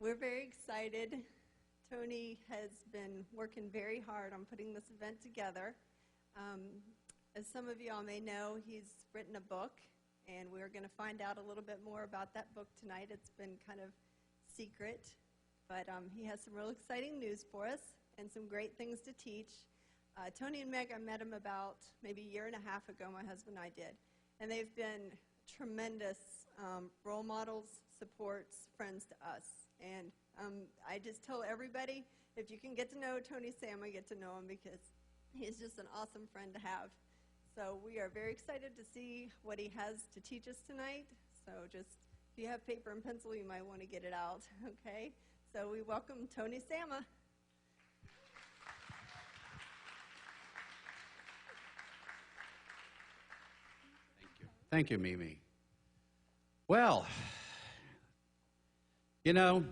We're very excited. Tony has been working very hard on putting this event together. As some of you all may know, he's written a book, and we're going to find out a little bit more about that book tonight. It's been kind of secret, but he has some real exciting news for us and some great things to teach. Tony and Meg, I met him about maybe a year and a half ago, my husband and I did, and they've been tremendous role models, supports, friends to us. And I just tell everybody, if you can get to know Tony Sama, get to know him, because he's just an awesome friend to have. So we are very excited to see what he has to teach us tonight. So just, if you have paper and pencil, you might want to get it out, okay? So we welcome Tony Sama. Thank you, Mimi. Well, you know,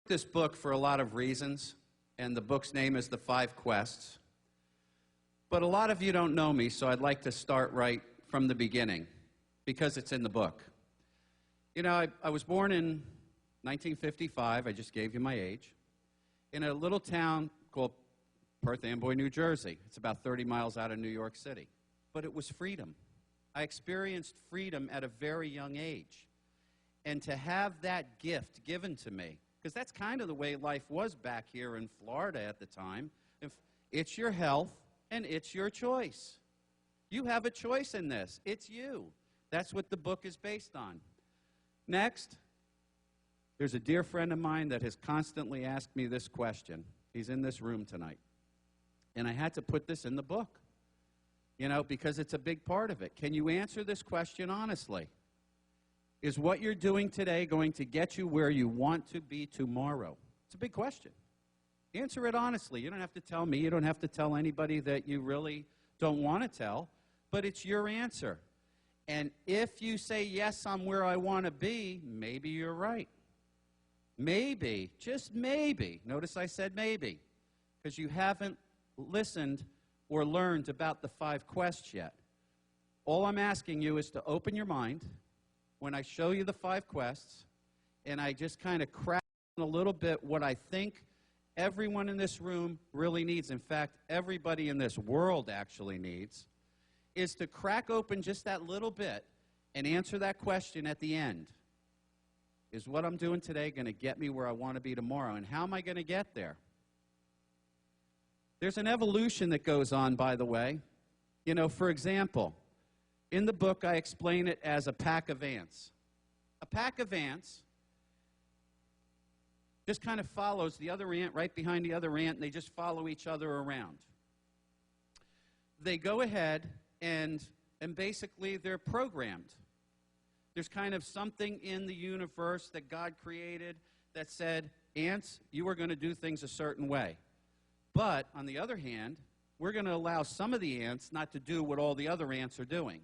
this book for a lot of reasons, and the book's name is The 5 Quests. But a lot of you don't know me, so I'd like to start right from the beginning, because it's in the book. You know, I was born in 1955, I just gave you my age, in a little town called Perth Amboy, New Jersey. It's about 30 miles out of New York City. But it was freedom. I experienced freedom at a very young age. And to have that gift given to me, because that's kind of the way life was back here in Florida at the time. If it's your health and it's your choice. You have a choice in this. It's you. That's what the book is based on. Next, there's a dear friend of mine that has constantly asked me this question. He's in this room tonight. And I had to put this in the book, you know, because it's a big part of it. Can you answer this question honestly? Is what you're doing today going to get you where you want to be tomorrow? It's a big question. Answer it honestly. You don't have to tell me. You don't have to tell anybody that you really don't want to tell, but it's your answer. And if you say, yes, I'm where I want to be, maybe you're right. Maybe, just maybe. Notice I said maybe, because you haven't listened or learned about the 5 quests yet. All I'm asking you is to open your mind when I show you the 5 quests, and I just kind of crack a little bit what I think everyone in this room really needs. In fact, everybody in this world actually needs, is to crack open just that little bit and answer that question at the end. Is what I'm doing today going to get me where I want to be tomorrow? And how am I going to get there? There's an evolution that goes on, by the way. You know, for example, in the book I explain it as a pack of ants. A pack of ants just kind of follows the other ant right behind the other ant, and they just follow each other around. They go ahead and basically they're programmed. There's kind of something in the universe that God created that said, ants, you are going to do things a certain way. But, on the other hand, we're going to allow some of the ants not to do what all the other ants are doing.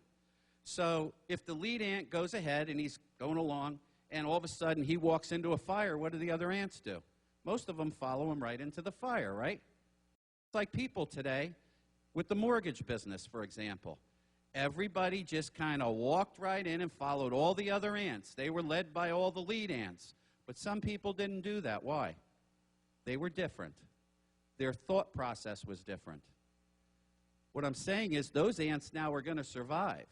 So, if the lead ant goes ahead and he's going along, and all of a sudden he walks into a fire, what do the other ants do? Most of them follow him right into the fire, right? It's like people today with the mortgage business, for example. Everybody just kind of walked right in and followed all the other ants. They were led by all the lead ants. But some people didn't do that. Why? They were different. Their thought process was different. What I'm saying is those ants now are going to survive.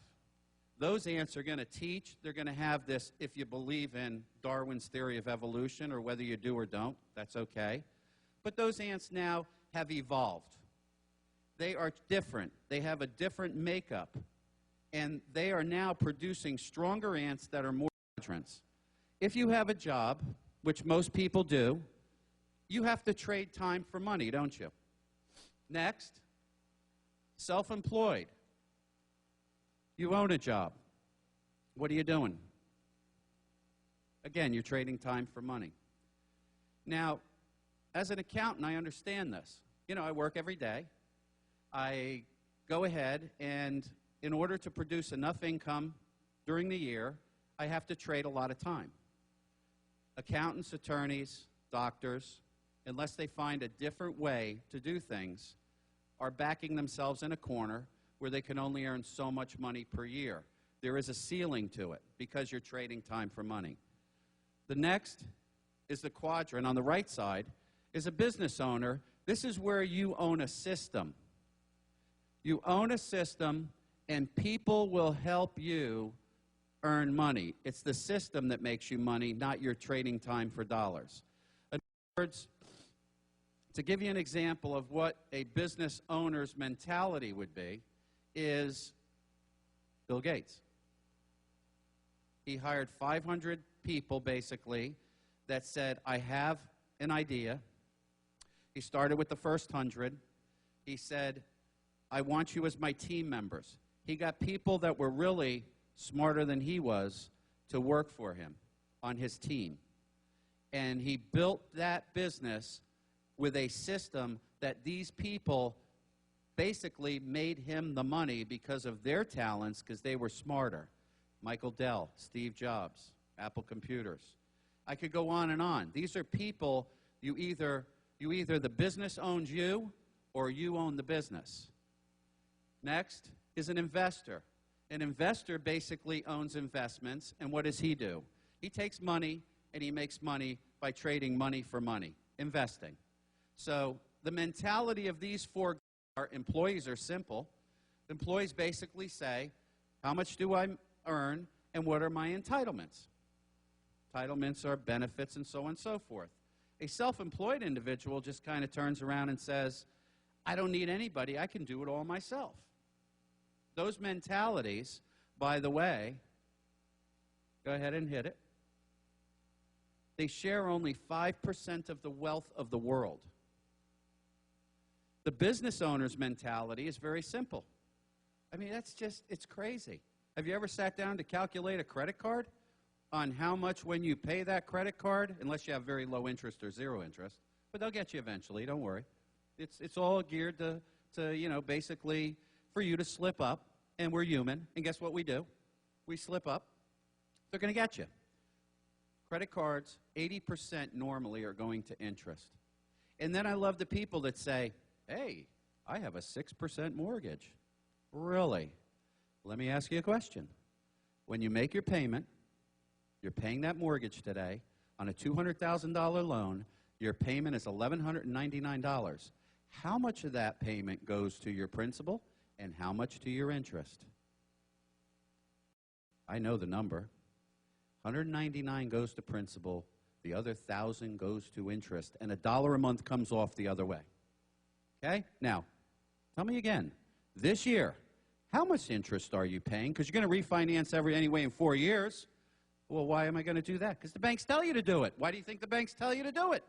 Those ants are going to teach. They're going to have this, if you believe in Darwin's theory of evolution, or whether you do or don't, that's okay. But those ants now have evolved. They are different. They have a different makeup. And they are now producing stronger ants that are more intelligent. If you have a job, which most people do, you have to trade time for money, don't you? Next, self-employed. You own a job. What are you doing? Again, you're trading time for money. Now, as an accountant, I understand this. You know, I work every day. I go ahead, and in order to produce enough income during the year, I have to trade a lot of time. Accountants, attorneys, doctors, unless they find a different way to do things, are backing themselves in a corner where they can only earn so much money per year. There is a ceiling to it because you're trading time for money. The next is the quadrant. On the right side is a business owner. This is where you own a system. You own a system, and people will help you earn money. It's the system that makes you money, not your trading time for dollars. In other words, to give you an example of what a business owner's mentality would be, is Bill Gates. He hired 500 people, basically, that said, I have an idea. He started with the first 100. He said, I want you as my team members. He got people that were really smarter than he was to work for him on his team. And he built that business with a system that these people basically made him the money because of their talents, because they were smarter. Michael Dell, Steve Jobs, Apple Computers. I could go on and on. These are people, you either the business owns you or you own the business. Next is an investor. An investor basically owns investments, and what does he do? He takes money and he makes money by trading money for money, investing. So the mentality of these four employees are simple. Employees basically say, how much do I earn and what are my entitlements? Entitlements are benefits and so on and so forth. A self-employed individual just kind of turns around and says, I don't need anybody, I can do it all myself. Those mentalities, by the way, go ahead and hit it. They share only 5% of the wealth of the world. The business owner's mentality is very simple. I mean, it's crazy. Have you ever sat down to calculate a credit card on how much when you pay that credit card, unless you have very low interest or zero interest, but they'll get you eventually, don't worry. It's all geared to basically for you to slip up, and we're human, and guess what we do? We slip up. They're going to get you. Credit cards, 80% normally are going to interest. And then I love the people that say, hey, I have a 6% mortgage. Really? Let me ask you a question. When you make your payment, you're paying that mortgage today on a $200,000 loan, your payment is $1,199. How much of that payment goes to your principal and how much to your interest? I know the number. $199 goes to principal, the other $1,000 goes to interest, and $1 a month comes off the other way. Okay? Now, tell me again, this year, how much interest are you paying? Because you're going to refinance anyway in 4 years. Well, why am I going to do that? Because the banks tell you to do it. Why do you think the banks tell you to do it?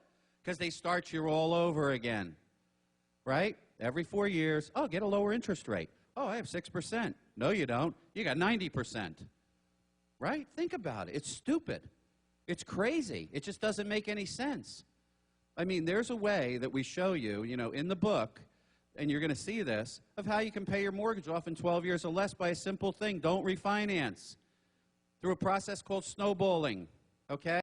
Because they start you all over again, right? Every 4 years, oh, get a lower interest rate. Oh, I have 6%. No, you don't. You got 90%. Right? Think about it. It's stupid. It's crazy. It just doesn't make any sense. I mean, there's a way that we show you, in the book, and you're going to see this, of how you can pay your mortgage off in 12 years or less by a simple thing. Don't refinance. Through a process called snowballing, okay?